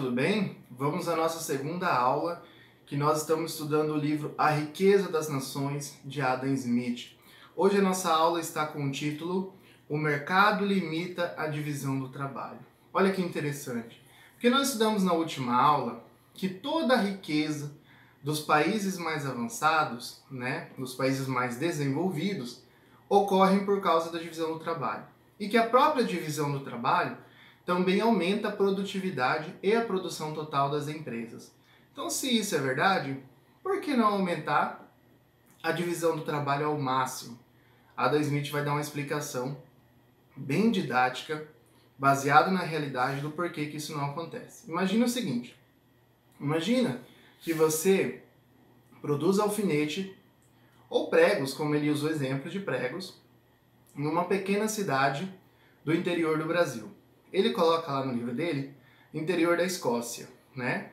tudo bem? Vamos à nossa segunda aula, que nós estamos estudando o livro A Riqueza das Nações, de Adam Smith. Hoje a nossa aula está com o título O Mercado Limita a Divisão do Trabalho. Olha que interessante, porque nós estudamos na última aula que toda a riqueza dos países mais avançados, dos países mais desenvolvidos, ocorrem por causa da divisão do trabalho. E que a própria divisão do trabalho também aumenta a produtividade e a produção total das empresas. Então, se isso é verdade, por que não aumentar a divisão do trabalho ao máximo? Adam Smith vai dar uma explicação bem didática, baseada na realidade do porquê que isso não acontece. Imagina o seguinte, imagina que você produz alfinete ou pregos, como ele usou exemplo de pregos, em uma pequena cidade do interior do Brasil. Ele coloca lá no livro dele, interior da Escócia, né?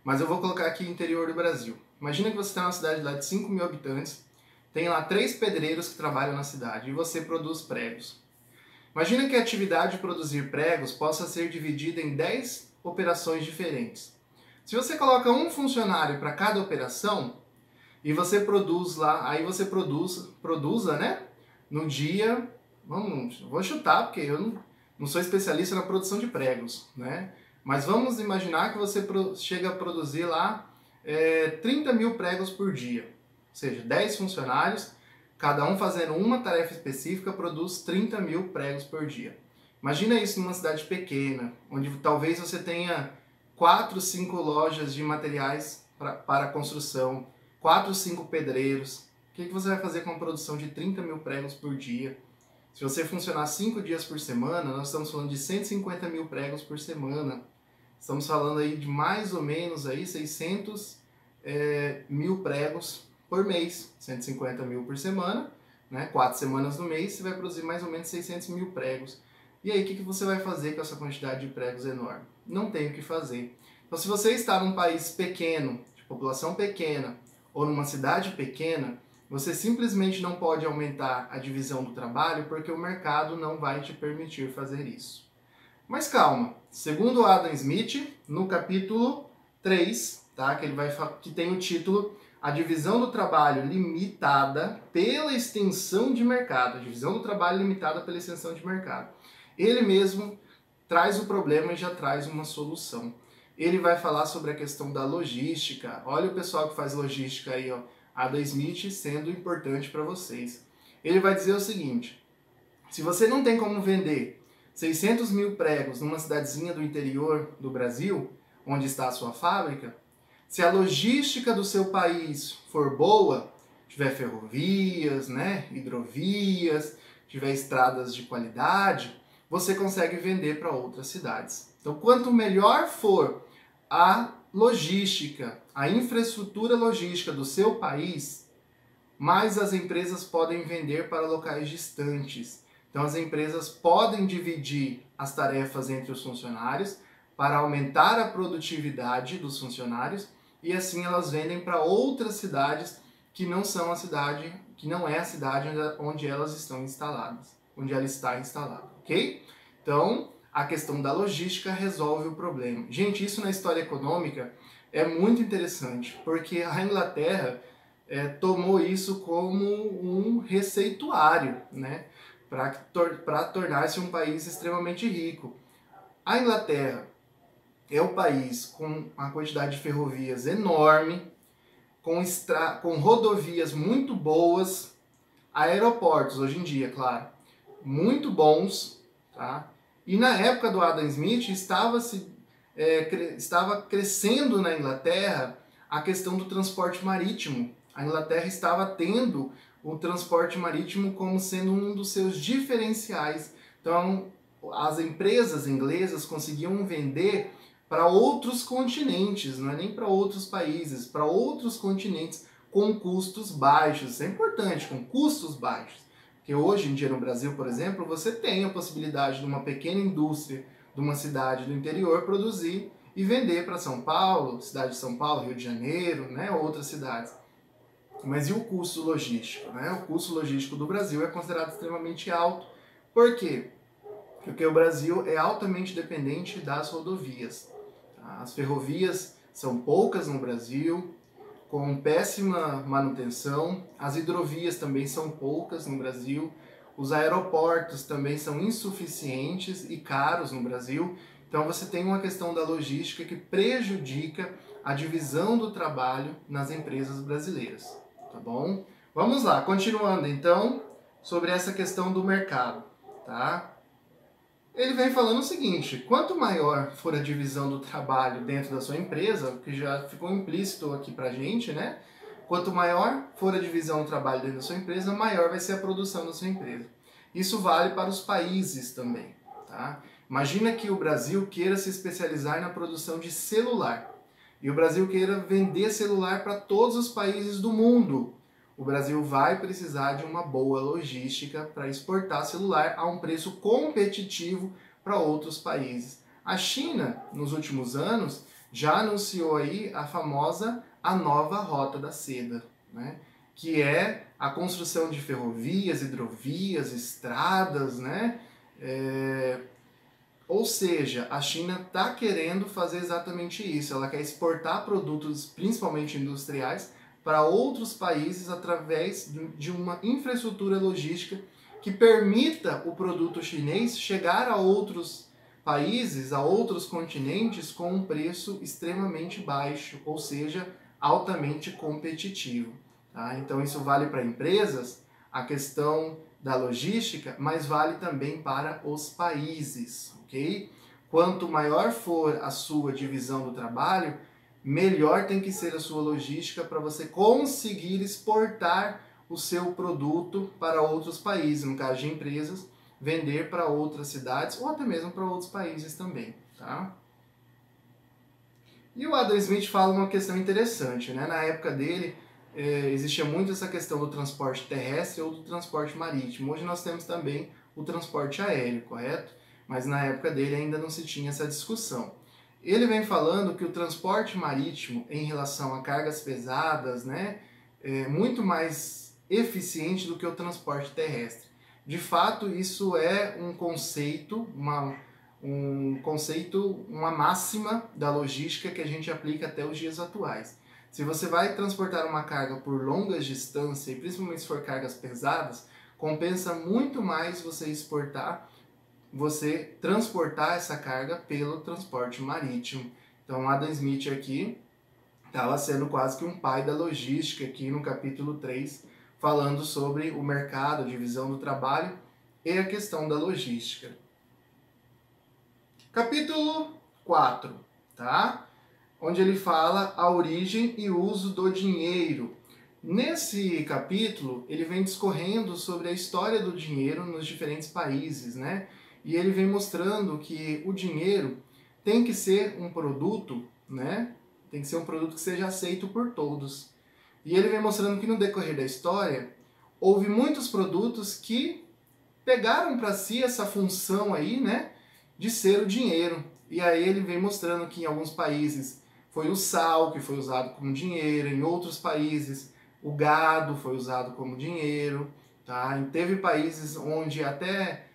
Mas eu vou colocar aqui interior do Brasil. Imagina que você está numa cidade lá de 5 mil habitantes, tem lá 3 pedreiros que trabalham na cidade e você produz pregos. Imagina que a atividade de produzir pregos possa ser dividida em 10 operações diferentes. Se você coloca um funcionário para cada operação e você produz lá, aí você produza, né? No dia, vou chutar porque eu não sou especialista na produção de pregos, né? Mas vamos imaginar que você chega a produzir lá 30 mil pregos por dia. Ou seja, 10 funcionários, cada um fazendo uma tarefa específica, produz 30 mil pregos por dia. Imagina isso numa cidade pequena, onde talvez você tenha 4, 5 lojas de materiais para construção, 4, 5 pedreiros. O que você vai fazer com a produção de 30 mil pregos por dia? Se você funcionar 5 dias por semana, nós estamos falando de 150 mil pregos por semana. Estamos falando aí de mais ou menos aí 600 mil pregos por mês. 150 mil por semana, né? 4 semanas no mês, você vai produzir mais ou menos 600 mil pregos. E aí, o que você vai fazer com essa quantidade de pregos enorme? Não tem o que fazer. Então, se você está num país pequeno, de população pequena, ou numa cidade pequena, você simplesmente não pode aumentar a divisão do trabalho porque o mercado não vai te permitir fazer isso. Mas calma, segundo Adam Smith, no capítulo 3, tá, que tem o título A Divisão do Trabalho Limitada pela Extensão de Mercado. A divisão do trabalho limitada pela extensão de mercado. Ele mesmo traz o problema e já traz uma solução. Ele vai falar sobre a questão da logística. Olha o pessoal que faz logística aí, ó. Adam Smith sendo importante para vocês. Ele vai dizer o seguinte, se você não tem como vender 600 mil pregos numa cidadezinha do interior do Brasil, onde está a sua fábrica, se a logística do seu país for boa, tiver ferrovias, hidrovias, tiver estradas de qualidade, você consegue vender para outras cidades. Então, quanto melhor for a logística, a infraestrutura logística do seu país, mais as empresas podem vender para locais distantes. Então as empresas podem dividir as tarefas entre os funcionários para aumentar a produtividade dos funcionários e assim elas vendem para outras cidades que não são a cidade, que não é a cidade onde elas estão instaladas, onde ela está instalada, ok? Então, a questão da logística resolve o problema. Gente, isso na história econômica é muito interessante, porque a Inglaterra tomou isso como um receituário, para tornar-se um país extremamente rico. A Inglaterra é um país com uma quantidade de ferrovias enorme, com rodovias muito boas, aeroportos, hoje em dia, claro, muito bons, tá? E na época do Adam Smith estava crescendo na Inglaterra a questão do transporte marítimo. A Inglaterra estava tendo o transporte marítimo como sendo um dos seus diferenciais. Então, as empresas inglesas conseguiam vender para outros continentes, não é nem para outros países, para outros continentes com custos baixos. Isso é importante, com custos baixos. Porque hoje em dia no Brasil, por exemplo, você tem a possibilidade de uma pequena indústria de uma cidade do interior produzir e vender para São Paulo, cidade de São Paulo, Rio de Janeiro, outras cidades. Mas e o custo logístico? O custo logístico do Brasil é considerado extremamente alto. Por quê? Porque o Brasil é altamente dependente das rodovias. Tá? As ferrovias são poucas no Brasil, com péssima manutenção. As hidrovias também são poucas no Brasil. Os aeroportos também são insuficientes e caros no Brasil. Então você tem uma questão da logística que prejudica a divisão do trabalho nas empresas brasileiras, tá bom? Vamos lá, continuando então sobre essa questão do mercado, tá? Ele vem falando o seguinte: quanto maior for a divisão do trabalho dentro da sua empresa, que já ficou implícito aqui pra gente, né? Quanto maior for a divisão do trabalho dentro da sua empresa, maior vai ser a produção da sua empresa. Isso vale para os países também, tá? Imagina que o Brasil queira se especializar na produção de celular e o Brasil queira vender celular para todos os países do mundo. O Brasil vai precisar de uma boa logística para exportar celular a um preço competitivo para outros países. A China, nos últimos anos, já anunciou aí a nova Rota da Seda, né? Que é a construção de ferrovias, hidrovias, estradas, né? Ou seja, a China está querendo fazer exatamente isso. Ela quer exportar produtos, principalmente industriais, para outros países através de uma infraestrutura logística que permita o produto chinês chegar a outros países, a outros continentes, com um preço extremamente baixo, ou seja, altamente competitivo. Tá? Então isso vale para empresas, a questão da logística, mas vale também para os países, ok? Quanto maior for a sua divisão do trabalho, melhor tem que ser a sua logística para você conseguir exportar o seu produto para outros países, no caso de empresas, vender para outras cidades ou até mesmo para outros países também, tá? E o Adam Smith fala uma questão interessante, né? Na época dele, existia muito essa questão do transporte terrestre ou do transporte marítimo. Hoje nós temos também o transporte aéreo, correto? Mas na época dele ainda não se tinha essa discussão. Ele vem falando que o transporte marítimo em relação a cargas pesadas, né, é muito mais eficiente do que o transporte terrestre. De fato, isso é um conceito, uma máxima da logística que a gente aplica até os dias atuais. Se você vai transportar uma carga por longas distâncias, e principalmente se for cargas pesadas, compensa muito mais você transportar essa carga pelo transporte marítimo. Então, Adam Smith aqui estava sendo quase que um pai da logística aqui no capítulo 3, falando sobre o mercado, a divisão do trabalho e a questão da logística. Capítulo 4, tá? Onde ele fala a origem e uso do dinheiro. Nesse capítulo, ele vem discorrendo sobre a história do dinheiro nos diferentes países, né? E ele vem mostrando que o dinheiro tem que ser um produto, né? Tem que ser um produto que seja aceito por todos. E ele vem mostrando que no decorrer da história, houve muitos produtos que pegaram para si essa função aí, né? De ser o dinheiro. E aí ele vem mostrando que em alguns países foi o sal que foi usado como dinheiro, em outros países o gado foi usado como dinheiro, tá? E teve países onde até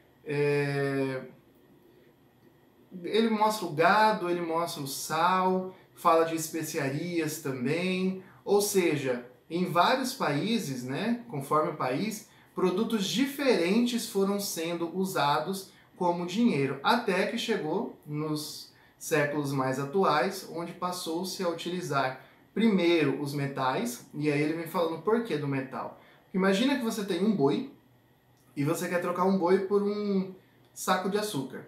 ele mostra o gado, ele mostra o sal, fala de especiarias também, ou seja, em vários países, né, conforme o país, produtos diferentes foram sendo usados como dinheiro, até que chegou nos séculos mais atuais, onde passou-se a utilizar primeiro os metais, e aí ele vem falando por que do metal. Imagina que você tem um boi, e você quer trocar um boi por um saco de açúcar.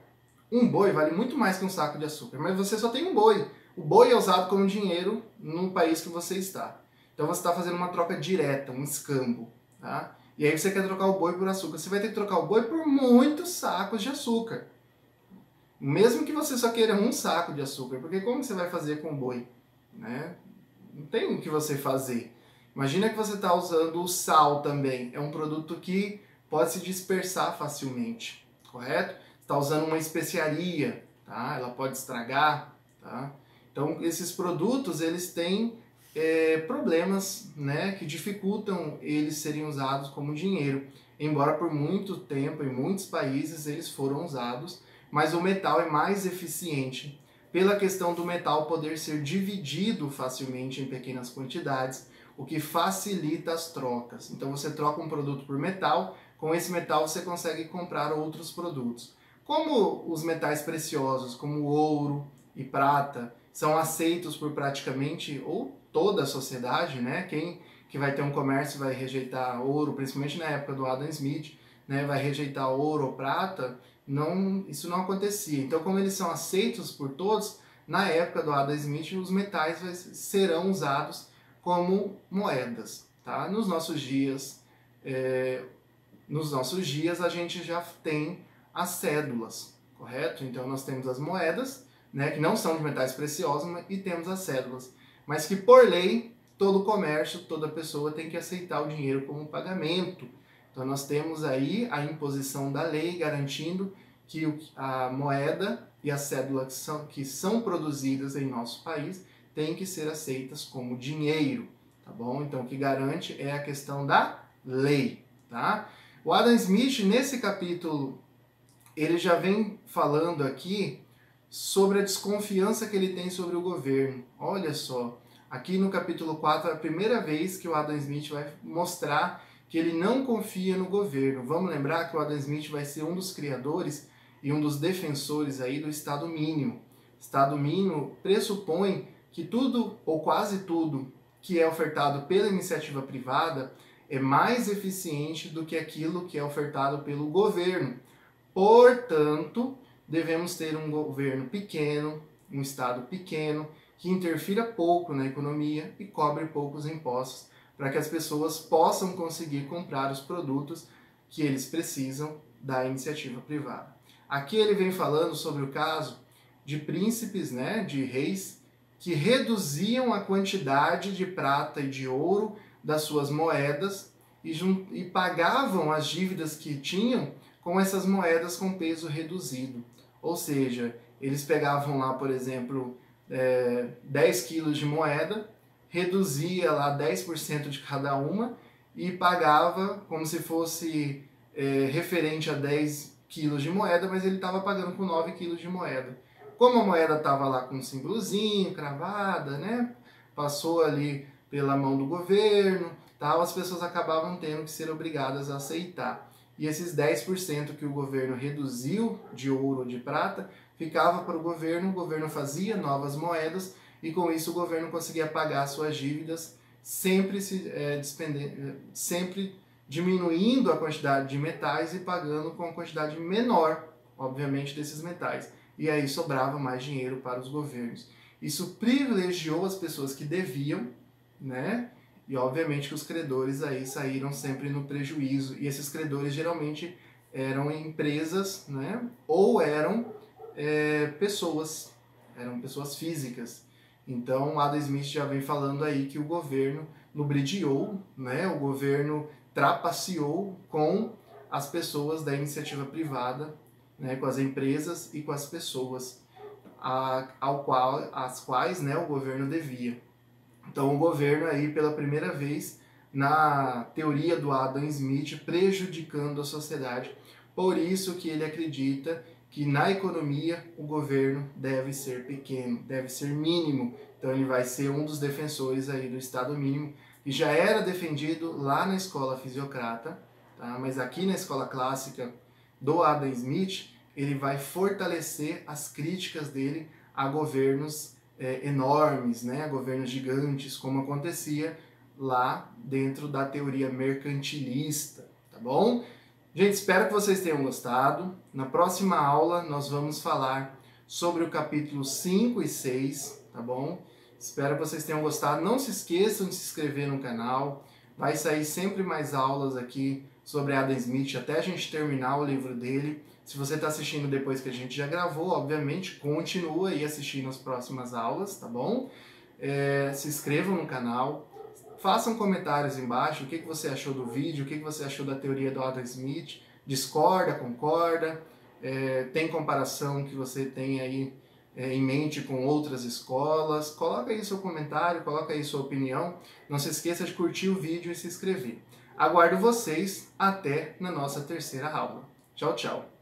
Um boi vale muito mais que um saco de açúcar, mas você só tem um boi. O boi é usado como dinheiro no país que você está. Então você está fazendo uma troca direta, um escambo, tá? E aí você quer trocar o boi por açúcar. Você vai ter que trocar o boi por muitos sacos de açúcar. Mesmo que você só queira um saco de açúcar, porque como você vai fazer com o boi? Né? Não tem o que você fazer. Imagina que você está usando o sal também. É um produto que pode se dispersar facilmente, correto? Está usando uma especiaria, tá? Ela pode estragar, tá? Então esses produtos eles têm problemas, né, que dificultam eles serem usados como dinheiro. Embora por muito tempo em muitos países eles foram usados, mas o metal é mais eficiente pela questão do metal poder ser dividido facilmente em pequenas quantidades, o que facilita as trocas. Então você troca um produto por metal, com esse metal você consegue comprar outros produtos. Como os metais preciosos, como ouro e prata, são aceitos por praticamente ou toda a sociedade, né? Quem que vai ter um comércio vai rejeitar ouro, principalmente na época do Adam Smith, né? Vai rejeitar ouro ou prata, não, isso não acontecia. Então, como eles são aceitos por todos, na época do Adam Smith, os metais serão usados como moedas, tá? Nos nossos dias, a gente já tem as cédulas, correto? Então nós temos as moedas, né, que não são de metais preciosos, e temos as cédulas, mas que por lei todo comércio, toda pessoa tem que aceitar o dinheiro como pagamento. Então nós temos aí a imposição da lei garantindo que a moeda e a cédula que são produzidas em nosso país têm que ser aceitas como dinheiro, tá bom? Então o que garante é a questão da lei, tá? O Adam Smith, nesse capítulo, ele já vem falando aqui sobre a desconfiança que ele tem sobre o governo. Olha só, aqui no capítulo 4 é a primeira vez que o Adam Smith vai mostrar que ele não confia no governo. Vamos lembrar que o Adam Smith vai ser um dos criadores e um dos defensores aí do Estado mínimo. Estado mínimo pressupõe que tudo, ou quase tudo, que é ofertado pela iniciativa privada é mais eficiente do que aquilo que é ofertado pelo governo. Portanto, devemos ter um governo pequeno, um Estado pequeno, que interfira pouco na economia e cobre poucos impostos, para que as pessoas possam conseguir comprar os produtos que eles precisam da iniciativa privada. Aqui ele vem falando sobre o caso de príncipes, né, de reis, que reduziam a quantidade de prata e de ouro das suas moedas e pagavam as dívidas que tinham com essas moedas com peso reduzido. Ou seja, eles pegavam lá, por exemplo, 10 quilos de moeda, reduzia lá 10% de cada uma e pagava como se fosse referente a 10 quilos de moeda, mas ele estava pagando com 9 quilos de moeda. Como a moeda estava lá com um símbolozinho, cravada, né? Passou ali pela mão do governo, tal, as pessoas acabavam tendo que ser obrigadas a aceitar. E esses 10% que o governo reduziu de ouro ou de prata, ficava para o governo fazia novas moedas e com isso o governo conseguia pagar suas dívidas, sempre diminuindo a quantidade de metais e pagando com uma quantidade menor, obviamente, desses metais. E aí sobrava mais dinheiro para os governos. Isso privilegiou as pessoas que deviam, né? E obviamente que os credores aí saíram sempre no prejuízo. E esses credores geralmente eram empresas, né? Ou eram pessoas físicas. Então Adam Smith já vem falando aí que o governo lubridiou, né? O governo trapaceou com as pessoas da iniciativa privada, né? Com as empresas e com as pessoas às quais, né, o governo devia. Então o governo aí pela primeira vez na teoria do Adam Smith prejudicando a sociedade. Por isso que ele acredita que na economia o governo deve ser pequeno, deve ser mínimo. Então ele vai ser um dos defensores aí do Estado mínimo, que já era defendido lá na escola fisiocrata, tá? Mas aqui na escola clássica do Adam Smith, ele vai fortalecer as críticas dele a governos enormes, né? A governos gigantes, como acontecia lá dentro da teoria mercantilista, tá bom? Gente, espero que vocês tenham gostado. Na próxima aula nós vamos falar sobre o capítulo 5 e 6, tá bom? Espero que vocês tenham gostado. Não se esqueçam de se inscrever no canal. Vai sair sempre mais aulas aqui sobre Adam Smith até a gente terminar o livro dele. Se você está assistindo depois que a gente já gravou, obviamente, continua aí assistindo as próximas aulas, tá bom? Se inscrevam no canal. Façam comentários embaixo, o que você achou do vídeo, o que você achou da teoria do Adam Smith, discorda, concorda, tem comparação que você tem aí em mente com outras escolas, coloca aí seu comentário, coloca aí sua opinião, não se esqueça de curtir o vídeo e se inscrever. Aguardo vocês até na nossa terceira aula. Tchau, tchau!